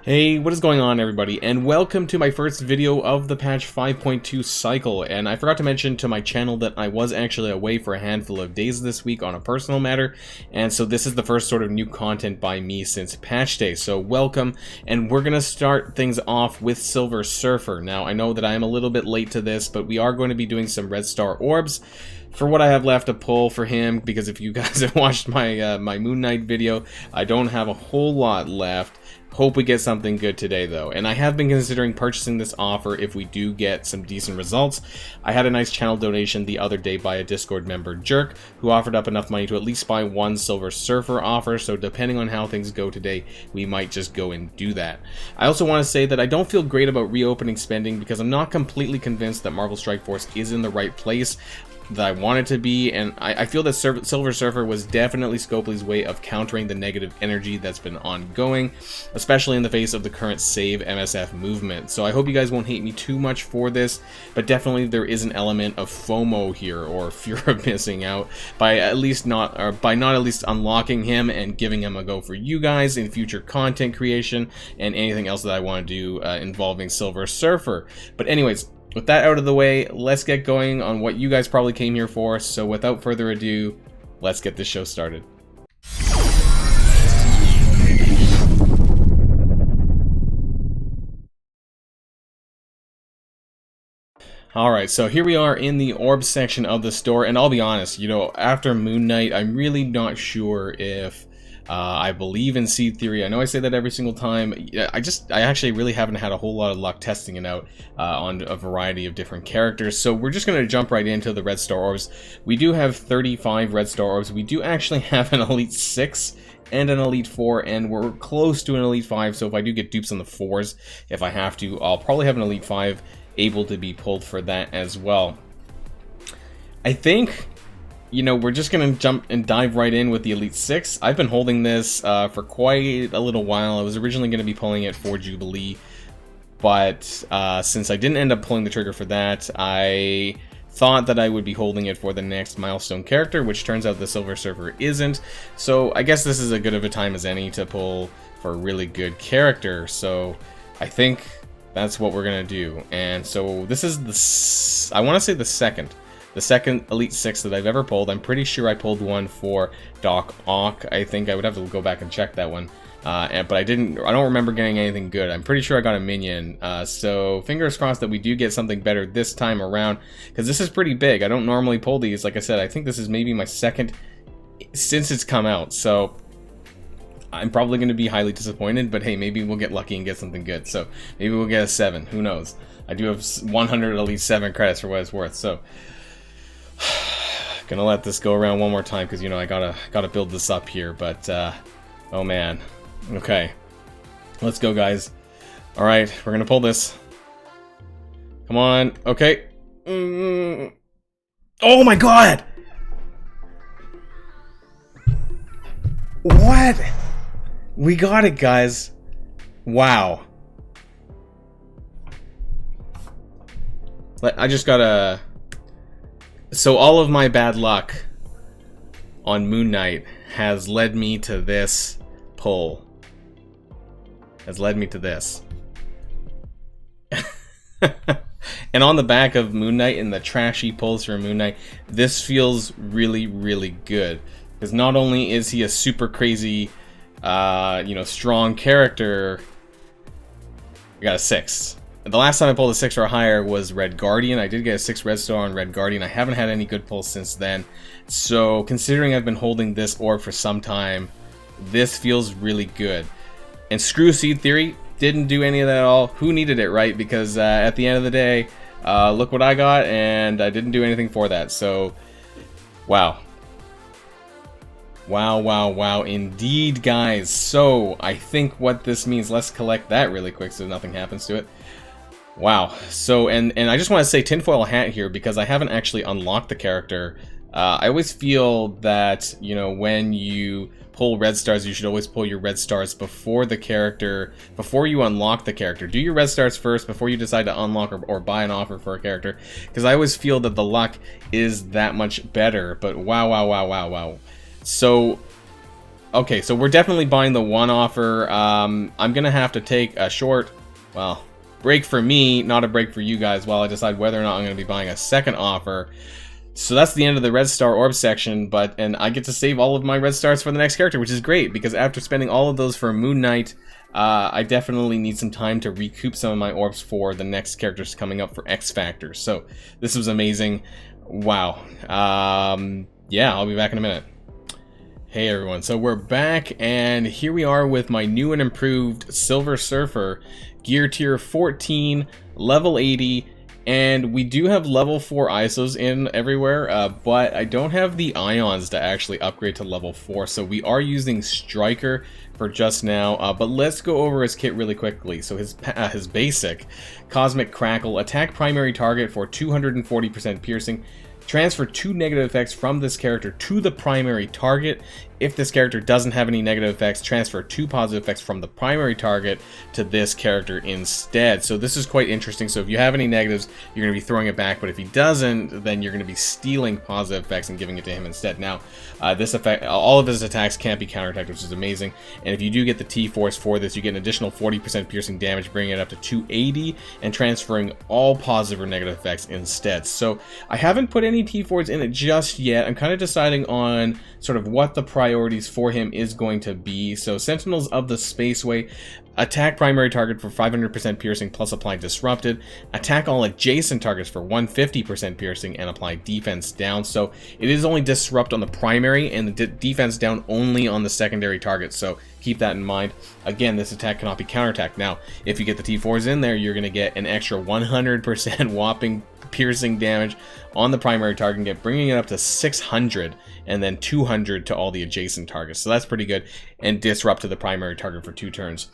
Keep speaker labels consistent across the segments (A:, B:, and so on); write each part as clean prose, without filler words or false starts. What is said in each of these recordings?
A: Hey, what is going on everybody, and welcome to my first video of the patch 5.2 cycle. And I forgot to mention to my channel that I was actually away for a handful of days this week on a personal matter, and so this is the first sort of new content by me since patch day, so welcome. And we're gonna start things off with Silver Surfer. Now I know that I am a little bit late to this, but we are going to be doing some red star orbs for what I have left to pull for him, because if you guys have watched my my Moon Knight video, I don't have a whole lot left. Hope we get something good today though, and I have been considering purchasing this offer if we do get some decent results. I had a nice channel donation the other day by a Discord member, Jerk, who offered up enough money to at least buy one Silver Surfer offer, so depending on how things go today, we might just go and do that. I also want to say that I don't feel great about reopening spending because I'm not completely convinced that Marvel Strike Force is in the right place that I want it to be, and I feel that Silver Surfer was definitely Scopely's way of countering the negative energy that's been ongoing, especially in the face of the current Save MSF movement. So I hope you guys won't hate me too much for this, but definitely there is an element of FOMO here, or fear of missing out, by not at least unlocking him and giving him a go for you guys in future content creation and anything else that I want to do involving Silver Surfer. But anyways, with that out of the way, let's get going on what you guys probably came here for. So without further ado, let's get this show started. Alright, so here we are in the orb section of the store, and I'll be honest, you know, after Moon Knight, I'm really not sure if I believe in seed theory. I know I say that every single time. I actually really haven't had a whole lot of luck testing it out on a variety of different characters. So we're just going to jump right into the red star orbs. We do have 35 red star orbs. We do actually have an Elite 6 and an Elite 4, and we're close to an Elite 5. So if I do get dupes on the 4s, if I have to, I'll probably have an Elite 5 able to be pulled for that as well. I think, you know, we're just going to jump and dive right in with the Elite 6. I've been holding this for quite a little while. I was originally going to be pulling it for Jubilee, but since I didn't end up pulling the trigger for that, I thought that I would be holding it for the next milestone character, which turns out the Silver Surfer isn't. So I guess this is as good of a time as any to pull for a really good character. So I think that's what we're going to do. And so this is I want to say the second Elite 6 that I've ever pulled. I'm pretty sure I pulled one for Doc Ock. I think I would have to go back and check that one. But I don't remember getting anything good. I'm pretty sure I got a minion. So fingers crossed that we do get something better this time around, because this is pretty big. I don't normally pull these. Like I said, I think this is maybe my second since it's come out. So I'm probably going to be highly disappointed, but hey, maybe we'll get lucky and get something good. So maybe we'll get a 7. Who knows? I do have 100 Elite 7 credits for what it's worth. So gonna let this go around one more time, because you know I gotta build this up here. But oh man, okay, let's go guys. All right, we're gonna pull this. Come on. Okay. Oh my god, what? We got it, guys. Wow. I just gotta. So all of my bad luck on Moon Knight has led me to this pull. Has led me to this. And on the back of Moon Knight and the trashy pulls for Moon Knight, this feels really, really good. Because not only is he a super crazy, you know, strong character, we got a 6. The last time I pulled a 6 or higher was Red Guardian. I did get a 6 red star on Red Guardian. I haven't had any good pulls since then. So considering I've been holding this orb for some time, this feels really good. And screw Seed Theory, didn't do any of that at all. Who needed it, right? Because at the end of the day, look what I got, and I didn't do anything for that. So, wow. Wow, wow, wow, indeed, guys. So, I think what this means, let's collect that really quick so nothing happens to it. Wow. So, and I just want to say tinfoil hat here, because I haven't actually unlocked the character. I always feel that, you know, when you pull red stars, you should always pull your red stars before the character, before you unlock the character. Do your red stars first before you decide to unlock or buy an offer for a character, because I always feel that the luck is that much better. But wow, wow, wow, wow, wow. So Okay, so we're definitely buying the one offer. I'm gonna have to take a short, well, break for me, not a break for you guys, while I decide whether or not I'm gonna be buying a second offer. So that's the end of the red star orb section, and I get to save all of my red stars for the next character, which is great, because after spending all of those for Moon Knight, I definitely need some time to recoup some of my orbs for the next characters coming up for X Factor. So this was amazing. Wow. Yeah, I'll be back in a minute. Hey everyone, so we're back, and here we are with my new and improved Silver Surfer, gear tier 14, level 80, and we do have level 4 ISOs in everywhere, but I don't have the ions to actually upgrade to level 4, so we are using Striker for just now, but let's go over his kit really quickly. So his basic, Cosmic Crackle, attack primary target for 240% piercing, transfer 2 negative effects from this character to the primary target. If this character doesn't have any negative effects, transfer 2 positive effects from the primary target to this character instead. So this is quite interesting. So if you have any negatives, you're going to be throwing it back, but if he doesn't, then you're going to be stealing positive effects and giving it to him instead. Now, this effect, all of his attacks can't be counterattacked, which is amazing. And if you do get the T4s for this, you get an additional 40% piercing damage, bringing it up to 280 and transferring all positive or negative effects instead. So I haven't put any T4s in it just yet. I'm kind of deciding on sort of what the priorities for him is going to be. So Sentinels of the Spaceway, attack primary target for 500% piercing plus apply disrupted, attack all adjacent targets for 150% piercing and apply defense down. So it is only disrupt on the primary and the defense down only on the secondary target, so keep that in mind. Again, this attack cannot be counterattacked. Now if you get the T4s in there, you're going to get an extra 100% whopping piercing damage on the primary target, bringing it up to 600 and then 200 to all the adjacent targets. So that's pretty good, and disrupt to the primary target for 2 turns.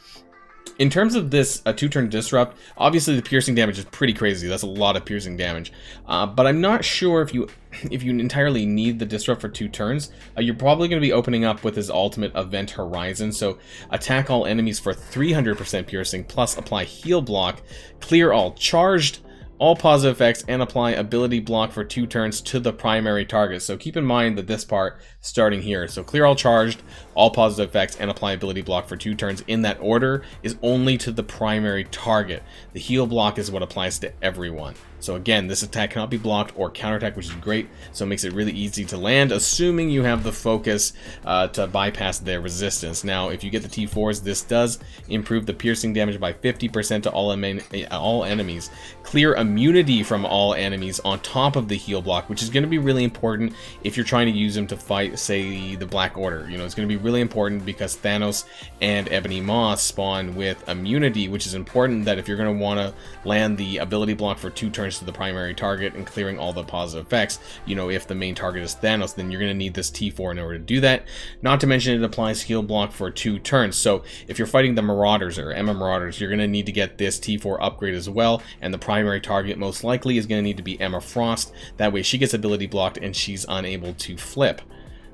A: In terms of this 2-turn disrupt, obviously the piercing damage is pretty crazy. That's a lot of piercing damage, but I'm not sure if you entirely need the disrupt for 2 turns. You're probably going to be opening up with his ultimate Event Horizon. So attack all enemies for 300% piercing plus apply heal block, clear all charged, all positive effects, and apply ability block for 2 turns to the primary target. So keep in mind that this part starting here, so clear all charged, all positive effects, and apply ability block for 2 turns in that order, is only to the primary target. The heal block is what applies to everyone. So again, this attack cannot be blocked or counterattacked, which is great, so it makes it really easy to land, assuming you have the focus to bypass their resistance. Now, if you get the T4s, this does improve the piercing damage by 50% to all enemies. Clear immunity from all enemies on top of the heal block, which is going to be really important if you're trying to use them to fight, say, the Black Order. You know, it's going to be really important because Thanos and Ebony Maw spawn with immunity, which is important that if you're going to want to land the ability block for 2 turns to the primary target and clearing all the positive effects, you know, if the main target is Thanos, then you're going to need this T4 in order to do that. Not to mention it applies heal block for 2 turns. So if you're fighting the Marauders or Emma Marauders, you're going to need to get this T4 upgrade as well, and the primary target most likely is going to need to be Emma Frost. That way she gets ability blocked and she's unable to flip.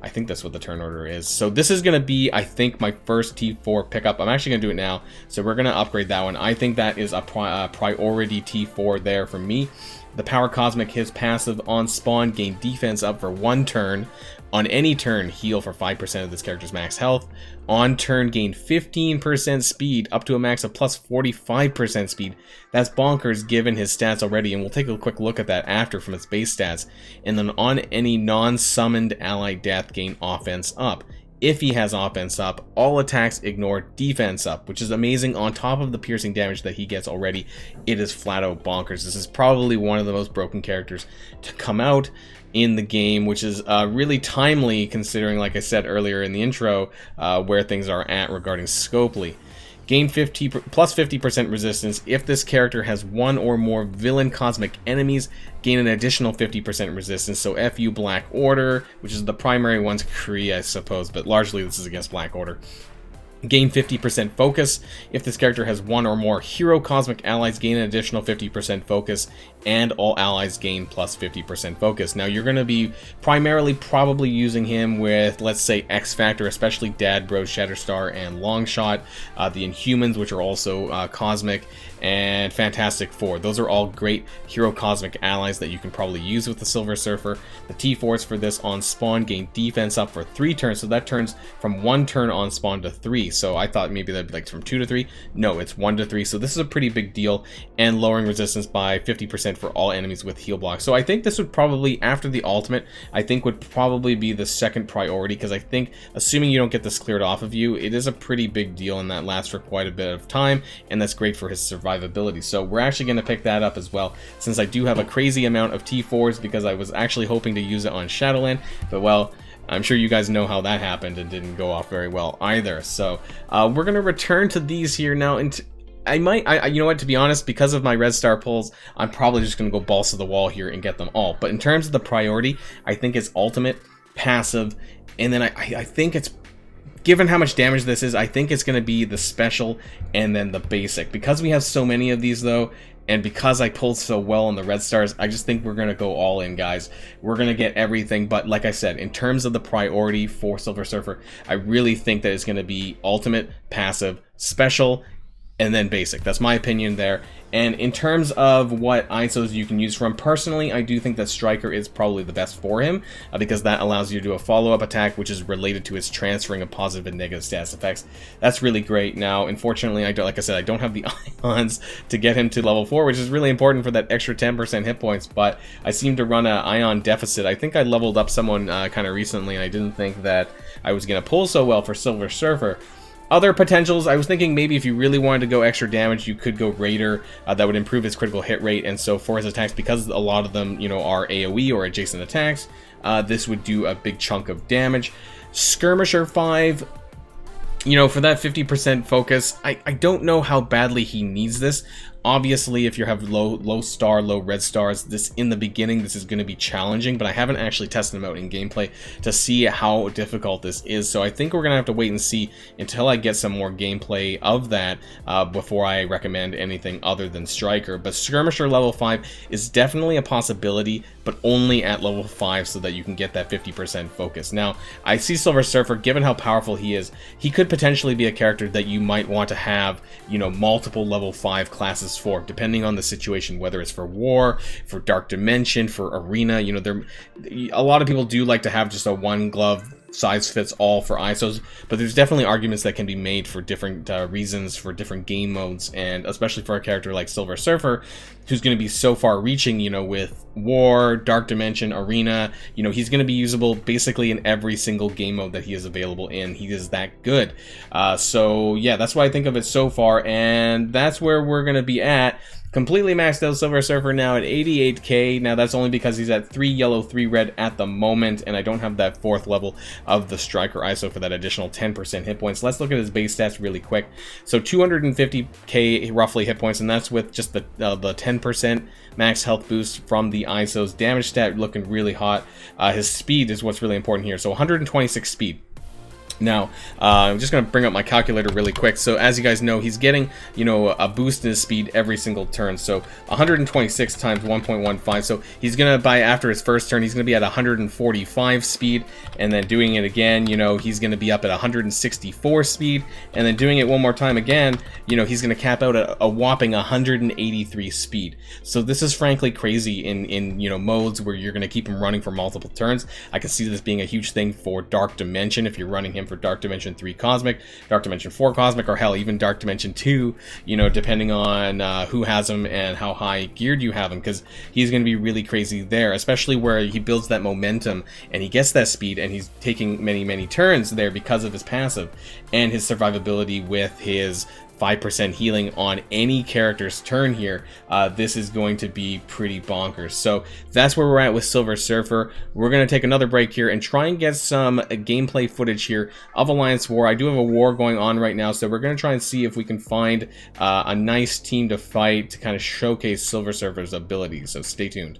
A: I think that's what the turn order is. So this is going to be, I think, my first T4 pickup. I'm actually going to do it now. So we're going to upgrade that one. I think that is a priority T4 there for me. The Power Cosmic, his passive on spawn, gain defense up for 1 turn. On any turn, heal for 5% of this character's max health. On turn, gain 15% speed up to a max of plus 45% speed. That's bonkers given his stats already, and we'll take a quick look at that after from its base stats. And then on any non-summoned ally death, gain offense up. If he has offense up, all attacks ignore defense up, which is amazing. On top of the piercing damage that he gets already, it is flat out bonkers. This is probably one of the most broken characters to come out in the game, which is really timely considering, like I said earlier in the intro, where things are at regarding Scopely. Gain plus 50% resistance. If this character has 1 or more villain cosmic enemies, gain an additional 50% resistance. So FU Black Order, which is the primary one's Kree, I suppose, but largely this is against Black Order. Gain 50% focus. If this character has one or more hero cosmic allies, gain an additional 50% focus, and all allies gain plus 50% focus. Now you're going to be primarily probably using him with, let's say, X Factor, especially Dad, Bro, Shatterstar, and Longshot, the Inhumans, which are also cosmic, and Fantastic Four. Those are all great hero cosmic allies that you can probably use with the Silver Surfer. The T4s for this on spawn gain defense up for 3 turns, so that turns from 1 turn on spawn to 3. So I thought maybe that'd be like from 2 to 3. No, it's 1 to 3. So this is a pretty big deal, and lowering resistance by 50% for all enemies with heal block. So I think this would probably, after the ultimate, I think would probably be the second priority, because I think, assuming you don't get this cleared off of you, it is a pretty big deal, and that lasts for quite a bit of time, and that's great for his survivability. So we're actually going to pick that up as well, since I do have a crazy amount of T4s, because I was actually hoping to use it on Shadowland, but well, I'm sure you guys know how that happened and didn't go off very well either. So we're going to return to these here now, and I you know what, to be honest, because of my red star pulls, I'm probably just going to go balls to the wall here and get them all. But in terms of the priority, I think it's ultimate, passive, and then I think it's, given how much damage this is, I think it's going to be the special and then the basic. Because we have so many of these though, and because I pulled so well on the red stars, I just think we're going to go all in, guys. We're going to get everything, but like I said, in terms of the priority for Silver Surfer, I really think that it's going to be ultimate, passive, special, and then basic. That's my opinion there. And in terms of what ISOs you can use from, personally, I do think that Striker is probably the best for him, because that allows you to do a follow-up attack, which is related to his transferring of positive and negative status effects. That's really great. Now, unfortunately, I don't, like I said, I don't have the ions to get him to level 4, which is really important for that extra 10% hit points, but I seem to run an ion deficit. I think I leveled up someone kind of recently, and I didn't think that I was going to pull so well for Silver Surfer. Other potentials, I was thinking maybe if you really wanted to go extra damage, you could go Raider. That would improve his critical hit rate, and so for his attacks, because a lot of them, you know, are AoE or adjacent attacks, this would do a big chunk of damage. Skirmisher 5, you know, for that 50% focus, I don't know how badly he needs this. Obviously, if you have low red stars, this in the beginning, this is going to be challenging, but I haven't actually tested them out in gameplay to see how difficult this is. So I think we're going to have to wait and see until I get some more gameplay of that before I recommend anything other than Striker. But Skirmisher level 5 is definitely a possibility, but only at level 5 so that you can get that 50% focus. Now, I see Silver Surfer, given how powerful he is, he could potentially be a character that you might want to have, you know, multiple level 5 classes for, depending on the situation, whether it's for war, for Dark Dimension, for Arena. You know, a lot of people do like to have just a one glove size fits all for ISOs, but there's definitely arguments that can be made for different reasons, for different game modes, and especially for a character like Silver Surfer, who's going to be so far reaching, you know, with War, Dark Dimension, Arena. You know, he's going to be usable basically in every single game mode that he is available in. He is that good. So yeah, that's what I think of it so far, and that's where we're going to be at. Completely maxed out Silver Surfer now at 88k. Now that's only because he's at 3 yellow, 3 red at the moment, and I don't have that 4th level of the Striker ISO for that additional 10% hit points. Let's look at his base stats really quick. So 250k roughly hit points, and that's with just the 10% max health boost from the ISO's damage stat looking really hot. His speed is what's really important here. So 126 speed. Now, I'm just going to bring up my calculator really quick. So as you guys know, he's getting, you know, a boost in his speed every single turn. So 126 times 1.15. So he's going to, after his first turn, he's going to be at 145 speed. And then doing it again, you know, he's going to be up at 164 speed. And then doing it one more time again, you know, he's going to cap out at a whopping 183 speed. So this is frankly crazy in you know, modes where you're going to keep him running for multiple turns. I can see this being a huge thing for Dark Dimension if you're running him for Dark Dimension 3 Cosmic, Dark Dimension 4 Cosmic, or hell, even Dark Dimension 2, you know, depending on who has him and how high geared you have him, because he's going to be really crazy there, especially where he builds that momentum and he gets that speed and he's taking many turns there because of his passive and his survivability with his 5% healing on any character's turn here. This is going to be pretty bonkers. So that's where we're at with Silver Surfer. We're going to take another break here and try and get some gameplay footage here of Alliance War. I do have a war going on right now, so we're going to try and see if we can find a nice team to fight to kind of showcase Silver Surfer's abilities. So stay tuned.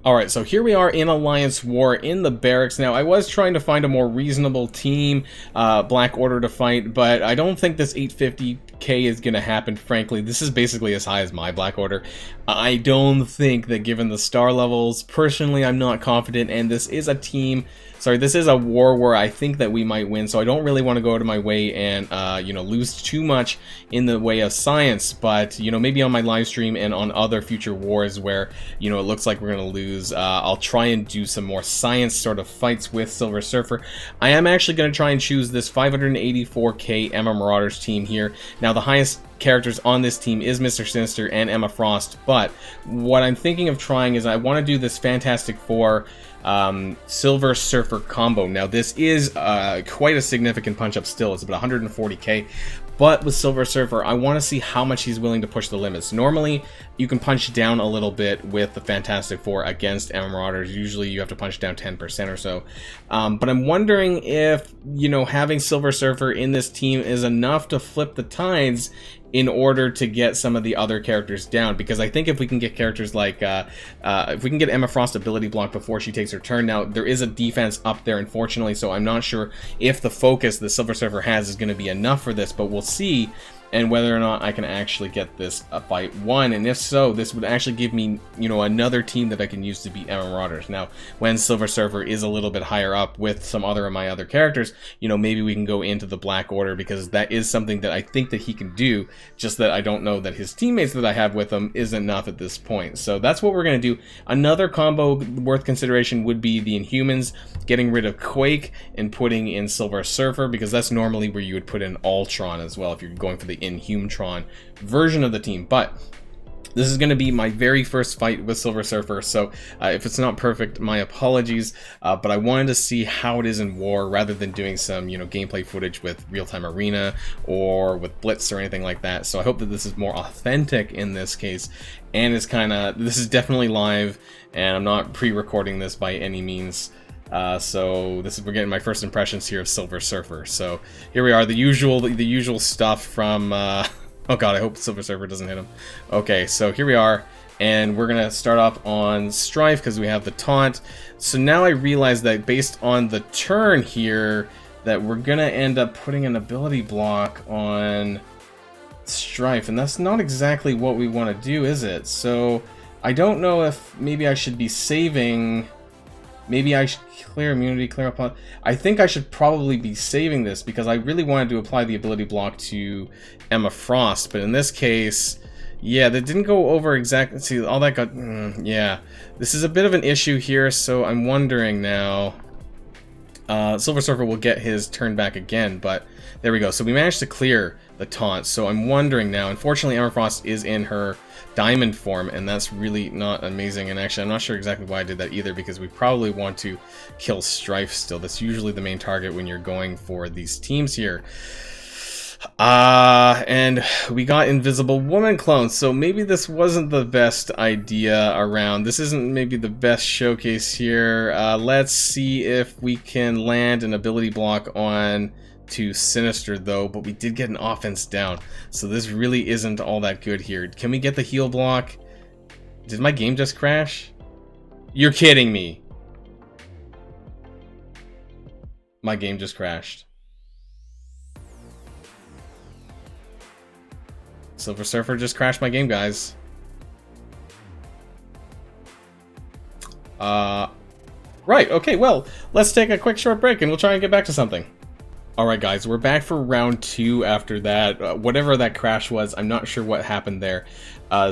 A: Alright, so here we are in Alliance War in the barracks. Now, I was trying to find a more reasonable team, Black Order to fight, but I don't think this 850k is going to happen, frankly. This is basically as high as my Black Order. I don't think that given the star levels, personally, I'm not confident, and this is a team... Sorry, this is a war where I think that we might win, so I don't really want to go out of my way and, you know, lose too much in the way of science, but, you know, maybe on my live stream and on other future wars where, you know, it looks like we're going to lose, I'll try and do some more science sort of fights with Silver Surfer. I am actually going to try and choose this 584k Emma Marauders team here. Now, the highest characters on this team is Mr. Sinister and Emma Frost, but what I'm thinking of trying is I want to do this Fantastic Four Silver Surfer combo. Now this is quite a significant punch up still. It's about 140k, but with Silver Surfer I want to see how much he's willing to push the limits. Normally you can punch down a little bit with the Fantastic Four against Emma Marauders. Usually you have to punch down 10% or so, but I'm wondering if, you know, having Silver Surfer in this team is enough to flip the tides in order to get some of the other characters down, because I think if we can get characters like, if we can get Emma Frost ability block before she takes her turn. Now, there is a defense up there, unfortunately, so I'm not sure if the focus the Silver Surfer has is going to be enough for this, but we'll see, and whether or not I can actually get this fight won, and if so, this would actually give me, you know, another team that I can use to beat Emma Marauders. Now, when Silver Surfer is a little bit higher up with some other of my other characters, you know, maybe we can go into the Black Order, because that is something that I think that he can do, just that I don't know that his teammates that I have with him is enough at this point. So that's what we're going to do. Another combo worth consideration would be the Inhumans, getting rid of Quake and putting in Silver Surfer, because that's normally where you would put in Ultron as well if you're going for the Inhumtron version of the team. But this is going to be my very first fight with Silver Surfer, so if it's not perfect, my apologies, but I wanted to see how it is in war rather than doing some, you know, gameplay footage with Real-Time Arena or with Blitz or anything like that. So I hope that this is more authentic in this case, and it's kind of, this is definitely live, and I'm not pre-recording this by any means. So this is, we're getting my first impressions here of Silver Surfer. So here we are, the usual stuff from, oh god, I hope Silver Surfer doesn't hit him. Okay, so here we are, and we're gonna start off on Strife because we have the taunt. So now I realize that based on the turn here, that we're gonna end up putting an ability block on Strife, and that's not exactly what we want to do, is it? So I don't know if maybe I should be saving. Maybe I should clear immunity, clear up. I think I should probably be saving this because I really wanted to apply the ability block to Emma Frost. But in this case, yeah, that didn't go over exactly. See, all that got... yeah, this is a bit of an issue here, so I'm wondering now. Silver Surfer will get his turn back again, but there we go. So we managed to clear the taunt, so I'm wondering now. Unfortunately, Emma Frost is in her diamond form, and that's really not amazing. And actually, I'm not sure exactly why I did that either, because we probably want to kill Strife still. That's usually the main target when you're going for these teams here. And we got Invisible Woman clones, so maybe this wasn't the best idea around. This isn't maybe the best showcase here. Let's see if we can land an ability block on to Sinister though, but we did get an offense down, so this really isn't all that good here. Can we get the heal block? Did my game just crash? You're kidding me. My game just crashed. Silver Surfer just crashed my game, guys. Right, okay, well, let's take a quick short break and we'll try and get back to something. Alright guys, we're back for round 2 after that. Whatever that crash was, I'm not sure what happened there.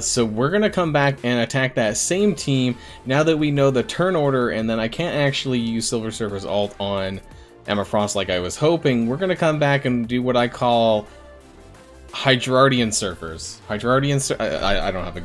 A: So we're going to come back and attack that same team now that we know the turn order, and then I can't actually use Silver Surfer's ult on Emma Frost like I was hoping. We're going to come back and do what I call Hydrardian Surfers. I don't have a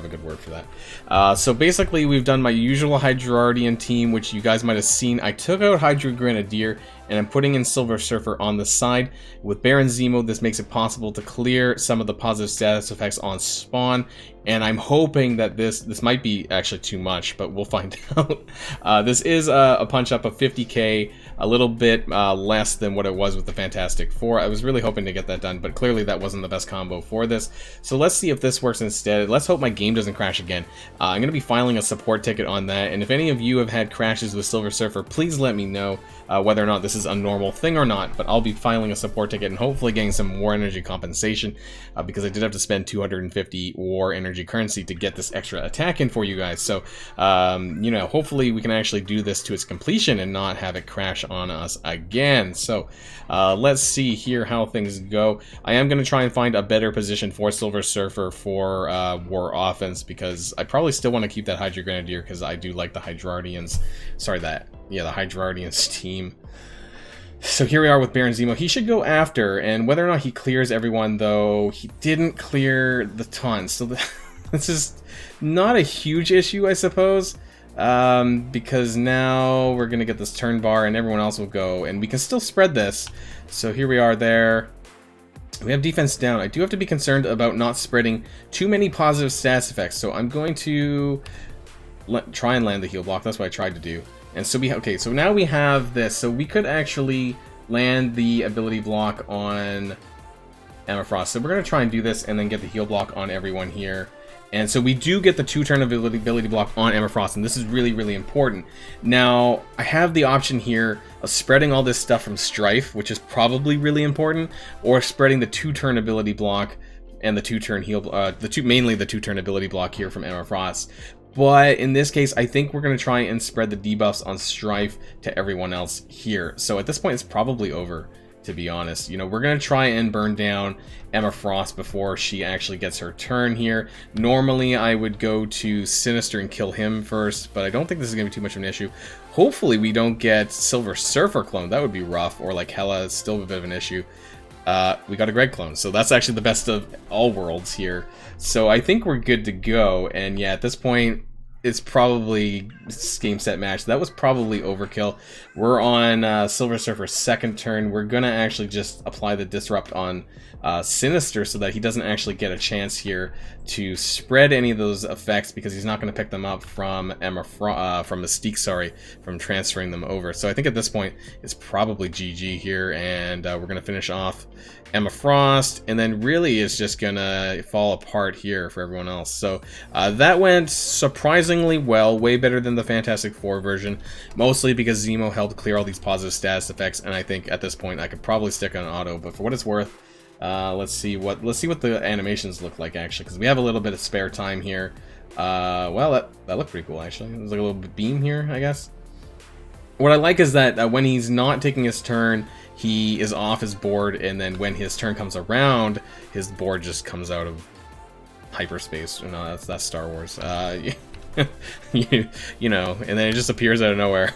A: good word for that. So basically, we've done my usual Hydrardian team, which you guys might have seen. I took out Hydra Grenadier, and I'm putting in Silver Surfer on the side. With Baron Zemo, this makes it possible to clear some of the positive status effects on spawn, and I'm hoping that this might be actually too much, but we'll find out. This is a punch up of 50k, a little bit less than what it was with the Fantastic Four. I was really hoping to get that done, but clearly that wasn't the best combo for this. So let's see if this works instead. Let's hope my my game doesn't crash again. I'm going to be filing a support ticket on that, and if any of you have had crashes with Silver Surfer, please let me know whether or not this is a normal thing or not, but I'll be filing a support ticket and hopefully getting some war energy compensation, because I did have to spend 250 war energy currency to get this extra attack in for you guys. So, you know, hopefully we can actually do this to its completion and not have it crash on us again. So, let's see here how things go. I am going to try and find a better position for Silver Surfer for war offense, because I probably still want to keep that Hydra Grenadier, because I do like the Hydrardians. Sorry, the Hydrardians team. So here we are with Baron Zemo. He should go after, and whether or not he clears everyone, though, he didn't clear the taunts. So this is not a huge issue, I suppose, because now we're going to get this turn bar, and everyone else will go, and we can still spread this. So here we are there. We have defense down. I do have to be concerned about not spreading too many positive stats effects, so I'm going to try and land the heal block. That's what I tried to do. And so okay, so now we have this. So we could actually land the ability block on Emma Frost. So we're going to try and do this and then get the heal block on everyone here. And so we do get the 2-turn ability block on Emma Frost, and this is really, really important. Now, I have the option here of spreading all this stuff from Strife, which is probably really important, or spreading the 2-turn ability block and the 2-turn heal, mainly the 2-turn ability block here from Emma Frost. But in this case, I think we're going to try and spread the debuffs on Strife to everyone else here. So at this point, it's probably over, to be honest. You know, we're going to try and burn down Emma Frost before she actually gets her turn here. Normally, I would go to Sinister and kill him first, but I don't think this is going to be too much of an issue. Hopefully, we don't get Silver Surfer clone. That would be rough, or like Hela is still a bit of an issue. We got a Greg clone, so that's actually the best of all worlds here. So I think we're good to go, and yeah, at this point, it's probably game, set, match. That was probably overkill. We're on Silver Surfer's second turn. We're going to actually just apply the Disrupt on Sinister so that he doesn't actually get a chance here to spread any of those effects, because he's not going to pick them up from from Mystique, sorry, from transferring them over. So I think at this point it's probably GG here, and we're going to finish off Emma Frost, and then really it's just gonna fall apart here for everyone else. So that went surprisingly well, way better than the Fantastic Four version, mostly because Zemo helped clear all these positive status effects, and I think at this point I could probably stick on auto. But for what it's worth, let's see what the animations look like actually, because we have a little bit of spare time here. Well, that looked pretty cool actually. There's like a little beam here, I guess. What I like is that when he's not taking his turn, he is off his board, and then when his turn comes around, his board just comes out of hyperspace. No, that's Star Wars. You know, and then it just appears out of nowhere.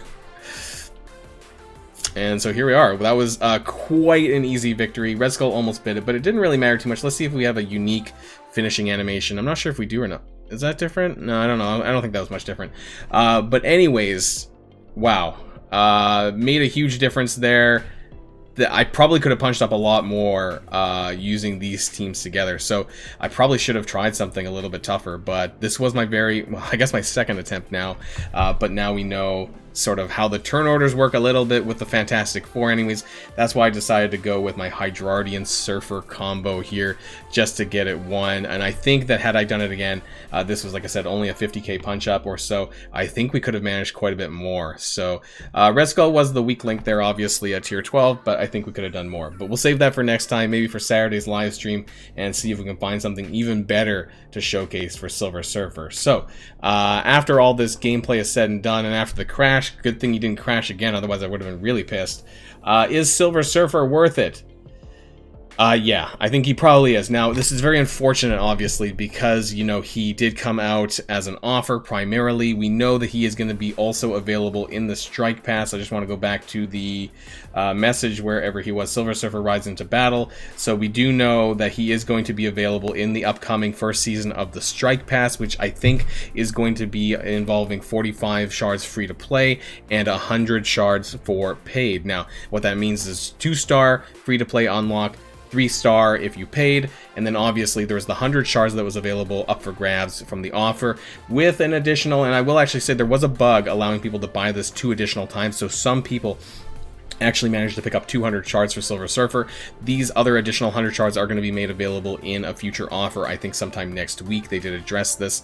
A: And so here we are. That was quite an easy victory. Red Skull almost bit it, but it didn't really matter too much. Let's see if we have a unique finishing animation. I'm not sure if we do or not. Is that different? No, I don't know. I don't think that was much different. But anyways, wow. Made a huge difference there. I probably could have punched up a lot more using these teams together. So I probably should have tried something a little bit tougher, but this was my I guess my second attempt now. But now we know sort of how the turn orders work a little bit with the Fantastic Four anyways. That's why I decided to go with my Hydrardian Surfer combo here, just to get it one. And I think that had I done it again, this was, like I said, only a 50k punch up or so. I think we could have managed quite a bit more. So Red Skull was the weak link there, obviously at tier 12, but I think we could have done more. But we'll save that for next time, maybe for Saturday's live stream, and see if we can find something even better to showcase for Silver Surfer. So after all this gameplay is said and done, and after the crash, good thing you didn't crash again, otherwise I would have been really pissed. Is Silver Surfer worth it? Yeah, I think he probably is. Now, this is very unfortunate, obviously, because, you know, he did come out as an offer primarily. We know that he is going to be also available in the Strike Pass. I just want to go back to the message wherever he was. Silver Surfer rides into battle. So we do know that he is going to be available in the upcoming first season of the Strike Pass, which I think is going to be involving 45 shards free to play and 100 shards for paid. Now, what that means is 2-star free to play unlock, 3-star if you paid, and then obviously there's the 100 shards that was available up for grabs from the offer, with an additional, and I will actually say there was a bug allowing people to buy this 2 additional times, so some people actually managed to pick up 200 shards for Silver Surfer. These other additional 100 shards are going to be made available in a future offer, I think sometime next week. They did address this,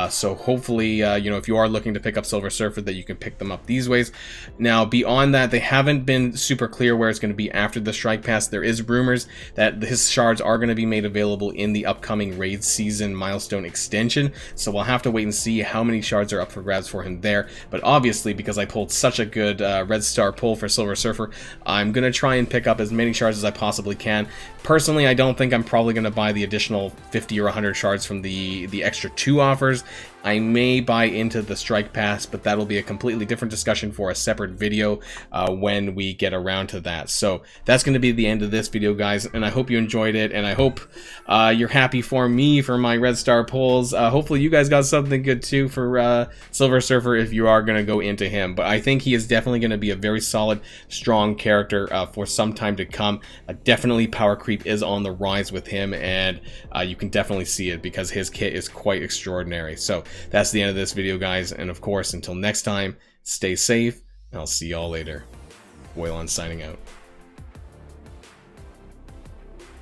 A: so hopefully, you know, if you are looking to pick up Silver Surfer, that you can pick them up these ways. Now, beyond that, they haven't been super clear where it's going to be after the Strike Pass. There is rumors that his shards are going to be made available in the upcoming raid season milestone extension, so we'll have to wait and see how many shards are up for grabs for him there. But obviously, because I pulled such a good red star pull for Silver Surfer, I'm going to try and pick up as many shards as I possibly can. Personally, I don't think I'm probably going to buy the additional 50 or 100 shards from the extra 2 offers. I may buy into the Strike Pass, but that'll be a completely different discussion for a separate video when we get around to that. So that's going to be the end of this video, guys, and I hope you enjoyed it, and I hope you're happy for me for my red star pulls. Hopefully you guys got something good too for Silver Surfer if you are going to go into him. But I think he is definitely going to be a very solid, strong character for some time to come. Definitely power creep is on the rise with him, and you can definitely see it because his kit is quite extraordinary. So that's the end of this video, guys, and of course, until next time, stay safe, and I'll see y'all later. Waylon signing out.